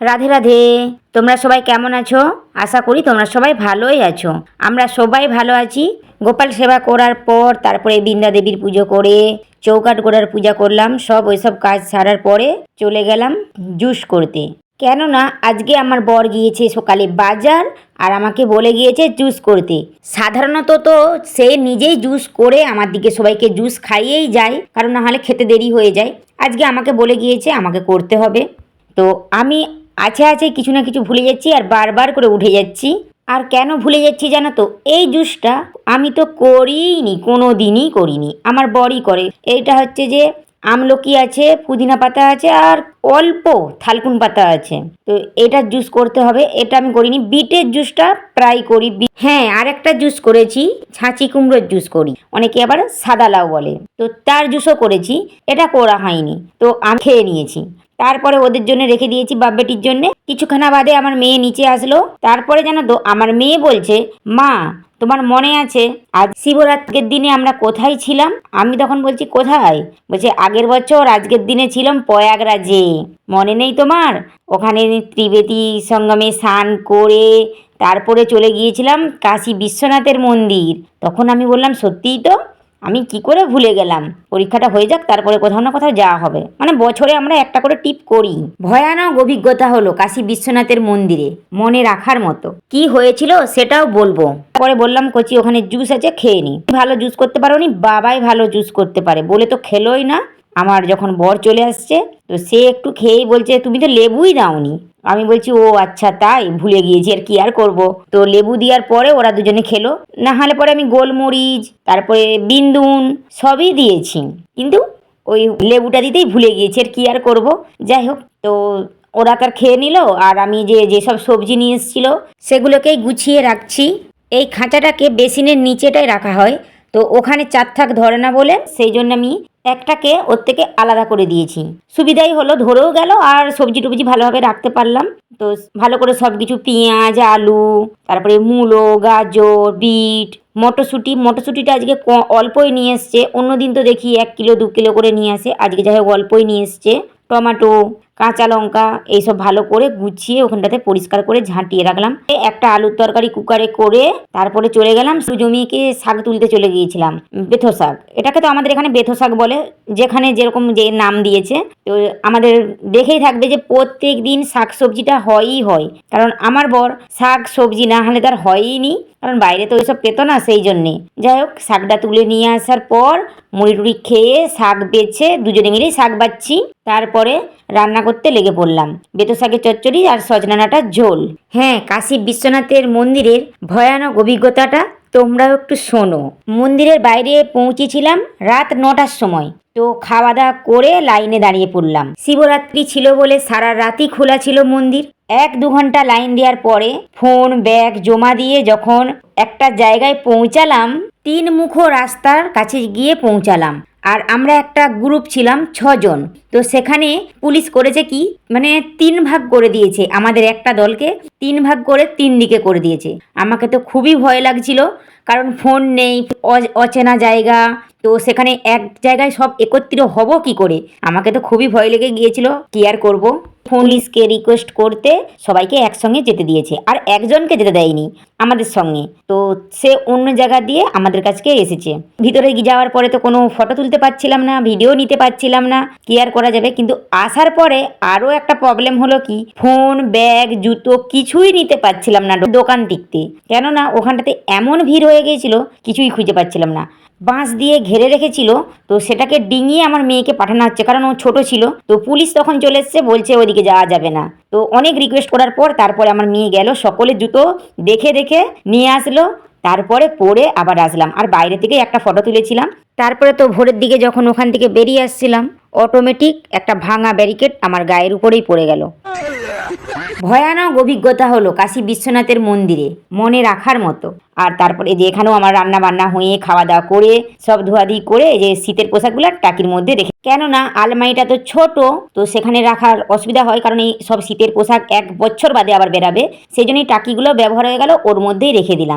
রাধে রাধে। তোমরা সবাই কেমন আছো? আশা করি তোমরা সবাই ভালোই আছো। আমরা সবাই ভালো আছি। গোপাল সেবা করার পর তারপরে বৃন্দা দেবীর পুজো করে চৌকাঠ গোড়ার পূজা করলাম, সব ওইসব কাজ সারার পরে চলে গেলাম জুস করতে। কেননা আজকে আমার বর গিয়েছে সকালে বাজার আর আমাকে বলে গিয়েছে জুস করতে। সাধারণত তো সে নিজেই জুস করে আমার দিকে সবাইকে জুস খাইয়েই যায়, কারণ না হলে খেতে দেরি হয়ে যায়। আজকে আমাকে বলে গিয়েছে আমাকে করতে হবে। তো আমি আছে কিছু না কিছু ভুলে যাচ্ছি আর বারবার করে উঠে যাচ্ছি। আর কেন ভুলে যাচ্ছি জানো তো? এই জুসটা আমি তো করিনি, কোনো দিনই করিনি, আমার বরই করে। এইটা হচ্ছে যে আমলকি আছে, পুদিনা পাতা আছে আর অল্প থালকুন পাতা আছে। তো এটার জুস করতে হবে, এটা আমি করিনি। বিটের জুসটা প্রায় করি। হ্যাঁ, আর একটা জুস করেছি, ছাঁচি কুমড়োর জুস করি, অনেকে আবার সাদা লাউ বলে। তো তার জুসও করেছি, এটা করা হয়নি। তো আমি খেয়ে নিয়েছি। তারপরে ওদের জন্য রেখে দিয়েছি বাপ বেটির জন্যে। কিছুক্ষণা বাদে আমার মেয়ে নিচে আসলো। তারপরে জানো তো আমার মেয়ে বলছে, মা তোমার মনে আছে আজ শিবরাত্রির দিনে আমরা কোথায় ছিলাম? আমি তখন বলছি কোথায়? বলছে আগের বছর আজকের দিনে ছিলাম প্রয়াগরাজে, মনে নেই তোমার? ওখানে ত্রিবেদী সঙ্গমে স্নান করে তারপরে চলে গিয়েছিলাম কাশী বিশ্বনাথের মন্দির। তখন আমি বললাম সত্যিই তো, আমি কি করে ভুলে গেলাম। পরীক্ষাটা হয়ে যাক, তারপরে কোথাও না কোথাও যাওয়া হবে। মানে বছরে আমরা একটা করে টিপ করি। ভয়ানক অভিজ্ঞতা হলো কাশী বিশ্বনাথের মন্দিরে, মনে রাখার মতো। কি হয়েছিল সেটাও বলবো। পরে বললাম কচি ওখানে জুস আছে, খেয়ে নি। ভালো জুস করতে পারো নি? বাবাই ভালো জুস করতে পারে বলে তো খেলোই না। আমার যখন বর চলে আসছে তো সে একটু খেয়েই বলছে তুমি তো লেবুই দাওনি। আমি বলছি ও আচ্ছা তাই, ভুলে গিয়েছি, আর কি আর করব। তো লেবু দেওয়ার পরে ওরা দুজনে খেলো। না হলে পরে আমি গোলমরিচ তারপরে বিন্দুন সবই দিয়েছি, কিন্তু ওই লেবুটা দিতেই ভুলে গিয়েছি, আর কি আর করব। যাই হোক, তো ওরা তার খেয়ে নিল। আর আমি যেসব সবজি নিয়ে এসেছিলো সেগুলোকেই গুছিয়ে রাখছি। এই খাঁচাটাকে বেসিনের নিচেটাই রাখা হয়, তো ওখানে চার থাক ধরে না বলে সেই জন্য আমি একটাকে ওর থেকে আলাদা করে দিয়েছি। সুবিধাই হলো, ধরেও গেল আর সবজি টবজি ভালোভাবে রাখতে পারলাম। তো ভালো করে সব কিছু পেঁয়াজ আলু তারপরে মূলো গাজর বিট মটরশুঁটিটা আজকে অল্পই নিয়ে এসছে। অন্যদিন তো দেখি 1 কিলো 2 কিলো করে নিয়ে আসে, আজকে যাই হোক অল্পই নিয়ে এসছে। টমেটো কাঁচা লঙ্কা এইসব ভালো করে গুছিয়ে ওখানটাতে পরিষ্কার করে ঝাঁটিয়ে রাখলাম। একটা আলুর তরকারি কুকারে করে তারপরে চলে গেলাম জমিকে শাক তুলতে চলে গিয়েছিলাম। বেথো শাক, এটাকে তো আমাদের এখানে বেথো শাক বলে, যেখানে যেরকম যে নাম দিয়েছে। তো আমাদের দেখেই থাকবে যে প্রত্যেক দিন শাক সবজিটা হয়ই হয়, কারণ আমার বর শাক সবজি না হলে তার হয়ই নি, কারণ বাইরে তো ওইসব পেতো না, সেই জন্যে। যাই হোক, শাকটা তুলে নিয়ে আসার পর মুড়ি টুড়ি খেয়ে শাক বেছে দুজনে মিলেই শাক বাচ্ছি। তারপরে রান্না করতে লেগে পড়লাম, বেতো শাকের চচ্চড়ি আর সজনা ডাঁটার ঝোল। হ্যাঁ, কাশী বিশ্বনাথের মন্দিরের ভয়ানক অভিজ্ঞতাটা তোমরাও একটু শোনো। মন্দিরের বাইরে পৌঁছেছিলাম রাত 9টার সময়। তো খাওয়া দাওয়া করে লাইনে দাঁড়িয়ে পড়লাম। শিবরাত্রি ছিল বলে সারা রাতই খোলা ছিল মন্দির। 1-2 ঘন্টা লাইন দেওয়ার পরে ফোন ব্যাগ জমা দিয়ে যখন একটা জায়গায় পৌঁছালাম, 3 মুখো রাস্তার কাছে গিয়ে পৌঁছালাম। আর আমরা একটা গ্রুপ ছিলাম 6 জন। তো সেখানে পুলিশ করেছে কি, মানে 3 ভাগ করে দিয়েছে আমাদের একটা দলকে, 3 ভাগ করে 3 দিকে করে দিয়েছে। আমাকে তো খুবই ভয় লাগছিল, কারণ ফোন নেই, অচেনা জায়গা। তো সেখানে এক জায়গায় সব একত্রিত হব কি করে? আমাকে তো খুবই ভয় লেগে গিয়েছিল, কি আর করব। পুলিশকে রিকোয়েস্ট করতে সবাইকে একসঙ্গে যেতে দিয়েছে, আর একজনকে যেতে দেয়নি আমাদের সঙ্গে। তো সে অন্য জায়গা দিয়ে আমাদের কাছে এসেছে। ভিতরে যাওয়ার পরে তো কোনো ফটো তুলতে পারছিলাম না, ভিডিও নিতে পারছিলাম না, কি আর করা যাবে। কিন্তু আসার পরে আরও একটা প্রবলেম হলো কি, ফোন ব্যাগ জুতো কিছুই নিতে পারছিলাম না দোকান টিকতে। কেননা ওখানটাতে এমন ভিড় হয়ে গিয়েছিল, কিছুই খুঁজে পাচ্ছিলাম না। বাঁশ দিয়ে ঘিরে রেখেছিল, তো সেটাকে ডিঙিয়ে আমার মেয়েকে পাঠানো হচ্ছে, কারণ ও ছোট ছিল। তো পুলিশ তখন চলে এসছে, বলছে ওইদিকে যাওয়া যাবে না। তো অনেক রিকোয়েস্ট করার পর তারপরে আমার মেয়ে গেল, সকলের জুতো দেখে দেখে নিয়ে আসলো। তারপরে পরে আবার আসলাম, আর বাইরে থেকে একটা ফটো তুলেছিলাম। তারপরে তো ভোরের দিকে যখন ওখান থেকে বেরিয়ে আসছিলাম, অটোমেটিক একটা ভাঙা ব্যারিকেড আমার গায়ের উপরেই পড়ে গেল। ভয়ানক অভিজ্ঞতা হলো কাশী বিশ্বনাথের মন্দিরে, মনে রাখার মতো। আর তারপরে যে এখানেও আমার রান্না বান্না হয়ে খাওয়া দাওয়া করে সব ধোয়াধুয়ি করে যে শীতের পোশাকগুলো টাকির মধ্যে রেখে, কেননা আলমারিটা তো ছোট, তো সেখানে রাখার অসুবিধা হয়, কারণ এই সব শীতের পোশাক 1 বছর বাদে আবার বেরাবে। সেই জন্যই টাকিগুলো ব্যবহার হয়ে গেল, ওর মধ্যেই রেখে দিলাম।